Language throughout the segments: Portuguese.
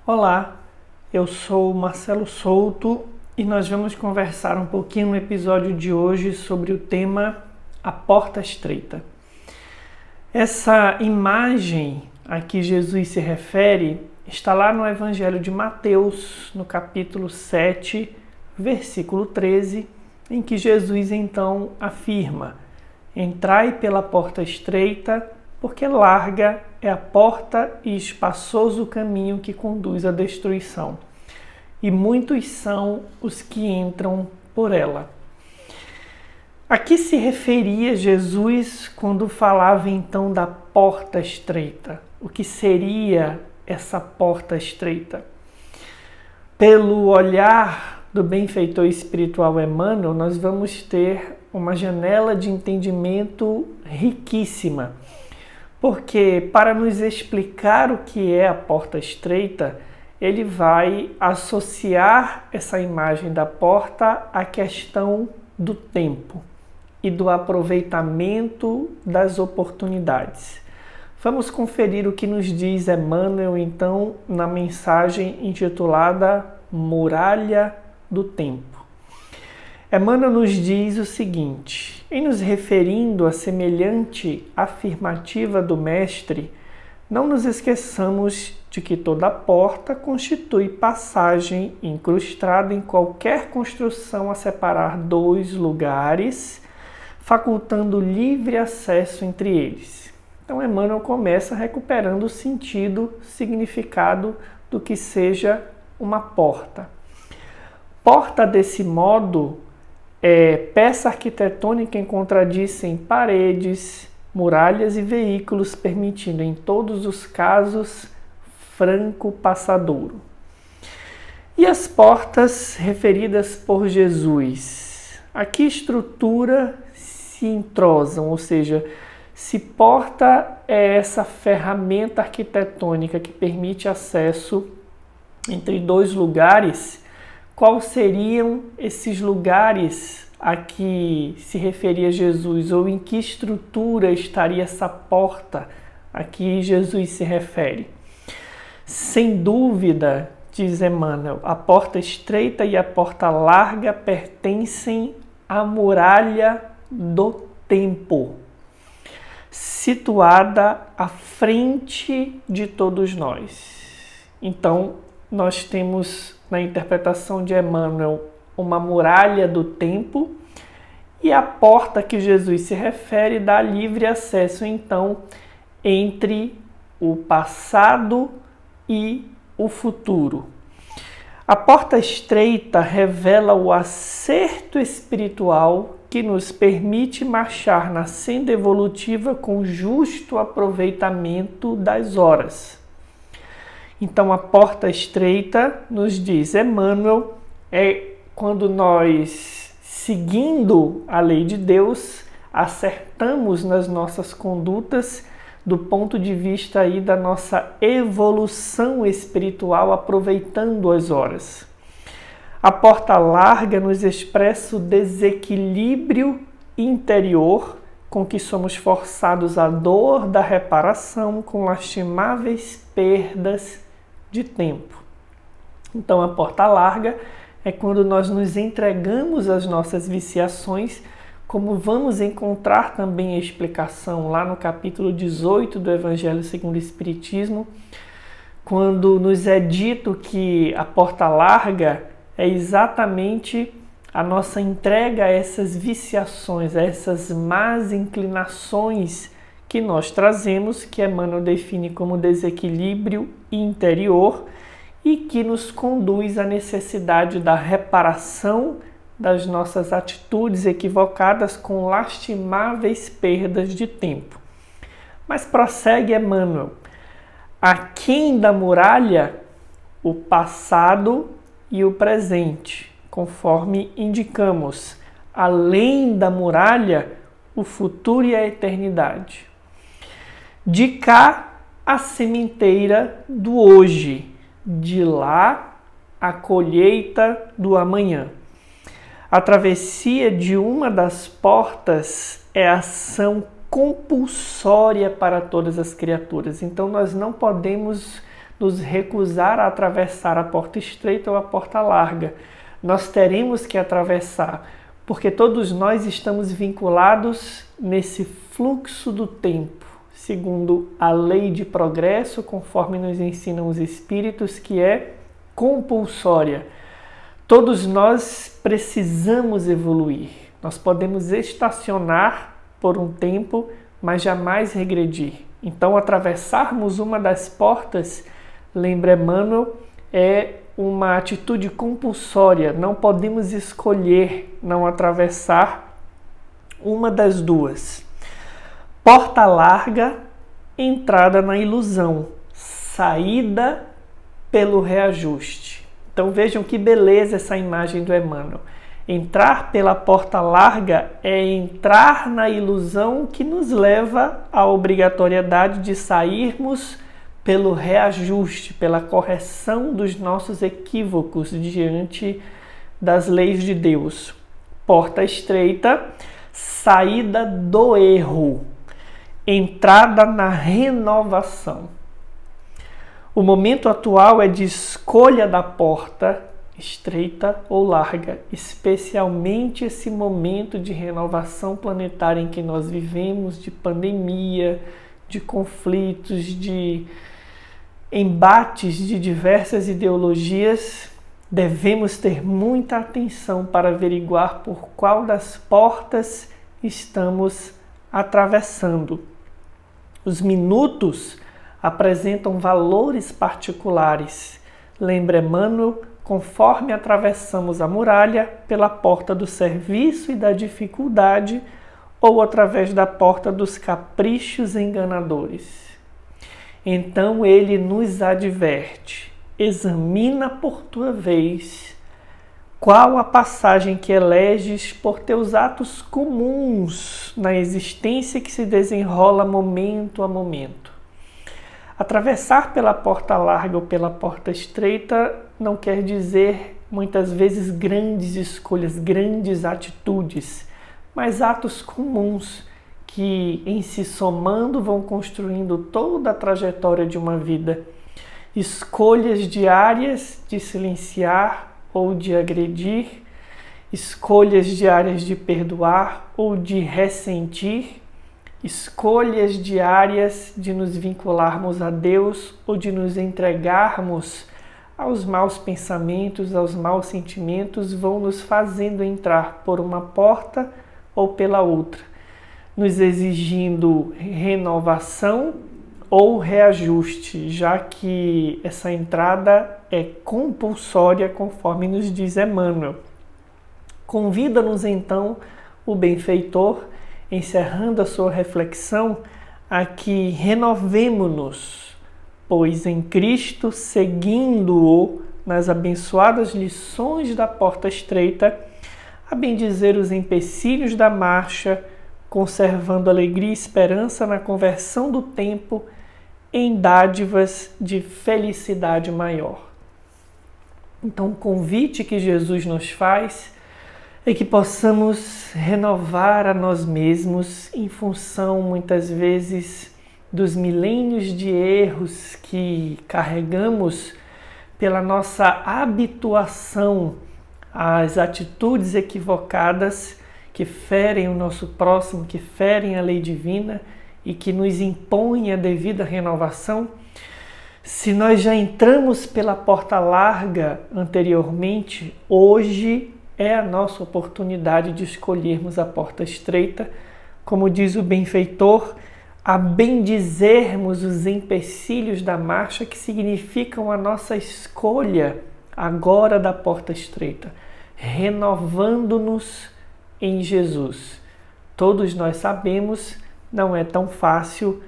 Olá, eu sou Marcelo Souto e nós vamos conversar um pouquinho no episódio de hoje sobre o tema A Porta Estreita. Essa imagem a que Jesus se refere está lá no Evangelho de Mateus, no capítulo 7, versículo 13, em que Jesus então afirma: "Entrai pela porta estreita, porque larga é a porta e espaçoso o caminho que conduz à destruição, e muitos são os que entram por ela." A que se referia Jesus quando falava então da porta estreita? O que seria essa porta estreita? Pelo olhar do benfeitor espiritual Emmanuel, nós vamos ter uma janela de entendimento riquíssima. Porque, para nos explicar o que é a porta estreita, ele vai associar essa imagem da porta à questão do tempo e do aproveitamento das oportunidades. Vamos conferir o que nos diz Emmanuel, então, na mensagem intitulada Muralha do Tempo. Emmanuel nos diz o seguinte: em nos referindo à semelhante afirmativa do Mestre, não nos esqueçamos de que toda porta constitui passagem incrustada em qualquer construção a separar dois lugares, facultando livre acesso entre eles. Então Emmanuel começa recuperando o sentido, significado do que seja uma porta. Porta, desse modo, é peça arquitetônica encontradiça em paredes, muralhas e veículos, permitindo em todos os casos franco passadouro. E as portas referidas por Jesus? A que estrutura se entrosam? Ou seja, se porta é essa ferramenta arquitetônica que permite acesso entre dois lugares, quais seriam esses lugares a que se referia Jesus, ou em que estrutura estaria essa porta a que Jesus se refere? Sem dúvida, diz Emmanuel, a porta estreita e a porta larga pertencem à muralha do tempo, situada à frente de todos nós. Então, nós temos na interpretação de Emmanuel uma muralha do tempo, e a porta que Jesus se refere dá livre acesso então entre o passado e o futuro. A porta estreita revela o acerto espiritual que nos permite marchar na senda evolutiva com justo aproveitamento das horas. Então, a porta estreita, nos diz Emmanuel, é quando nós, seguindo a lei de Deus, acertamos nas nossas condutas do ponto de vista aí da nossa evolução espiritual, aproveitando as horas. A porta larga nos expressa o desequilíbrio interior com que somos forçados à dor da reparação com lastimáveis perdas de tempo. Então, a porta larga é quando nós nos entregamos às nossas viciações, como vamos encontrar também a explicação lá no capítulo 18 do Evangelho segundo o Espiritismo, quando nos é dito que a porta larga é exatamente a nossa entrega a essas viciações, a essas más inclinações que nós trazemos, que Emmanuel define como desequilíbrio interior e que nos conduz à necessidade da reparação das nossas atitudes equivocadas com lastimáveis perdas de tempo. Mas prossegue Emmanuel: aquém da muralha, o passado e o presente, conforme indicamos; além da muralha, o futuro e a eternidade. De cá, a sementeira do hoje, de lá, a colheita do amanhã. A travessia de uma das portas é ação compulsória para todas as criaturas. Então nós não podemos nos recusar a atravessar a porta estreita ou a porta larga. Nós teremos que atravessar, porque todos nós estamos vinculados nesse fluxo do tempo, segundo a lei de progresso, conforme nos ensinam os Espíritos, que é compulsória. Todos nós precisamos evoluir. Nós podemos estacionar por um tempo, mas jamais regredir. Então, atravessarmos uma das portas, lembra Emmanuel, é uma atitude compulsória. Não podemos escolher não atravessar uma das duas. Porta larga, entrada na ilusão, saída pelo reajuste. Então vejam que beleza essa imagem do Emmanuel. Entrar pela porta larga é entrar na ilusão que nos leva à obrigatoriedade de sairmos pelo reajuste, pela correção dos nossos equívocos diante das leis de Deus. Porta estreita, saída do erro, entrada na renovação. O momento atual é de escolha da porta estreita ou larga, especialmente esse momento de renovação planetária em que nós vivemos, de pandemia, de conflitos, de embates de diversas ideologias. Devemos ter muita atenção para averiguar por qual das portas estamos atravessando. Os minutos apresentam valores particulares. Lembra Emmanuel, conforme atravessamos a muralha pela porta do serviço e da dificuldade ou através da porta dos caprichos enganadores. Então ele nos adverte: examina por tua vez qual a passagem que eleges por teus atos comuns na existência que se desenrola momento a momento. Atravessar pela porta larga ou pela porta estreita não quer dizer, muitas vezes, grandes escolhas, grandes atitudes, mas atos comuns que, em se somando, vão construindo toda a trajetória de uma vida. Escolhas diárias de silenciar ou de agredir, escolhas diárias de perdoar ou de ressentir, escolhas diárias de nos vincularmos a Deus ou de nos entregarmos aos maus pensamentos, aos maus sentimentos, vão nos fazendo entrar por uma porta ou pela outra, nos exigindo renovação ou reajuste, já que essa entrada é compulsória, conforme nos diz Emmanuel. Convida-nos então o benfeitor, encerrando a sua reflexão, a que renovemo-nos, pois em Cristo, seguindo-o nas abençoadas lições da porta estreita, a bendizer os empecilhos da marcha, conservando alegria e esperança na conversão do tempo em dádivas de felicidade maior. Então, o convite que Jesus nos faz é que possamos renovar a nós mesmos em função, muitas vezes, dos milênios de erros que carregamos pela nossa habituação às atitudes equivocadas que ferem o nosso próximo, que ferem a lei divina e que nos impõem a devida renovação. Se nós já entramos pela porta larga anteriormente, hoje é a nossa oportunidade de escolhermos a porta estreita, como diz o benfeitor, a bendizermos os empecilhos da marcha, que significam a nossa escolha agora da porta estreita, renovando-nos em Jesus. Todos nós sabemos, não é tão fácil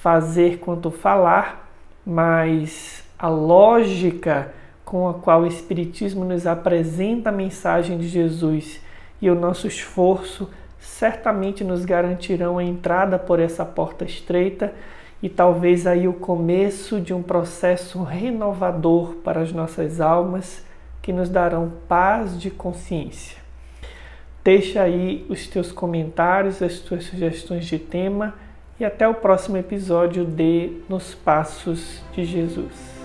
fazer quanto falar, mas a lógica com a qual o Espiritismo nos apresenta a mensagem de Jesus e o nosso esforço certamente nos garantirão a entrada por essa porta estreita e talvez aí o começo de um processo renovador para as nossas almas que nos darão paz de consciência. Deixa aí os teus comentários, as tuas sugestões de tema e até o próximo episódio de Nos Passos de Jesus.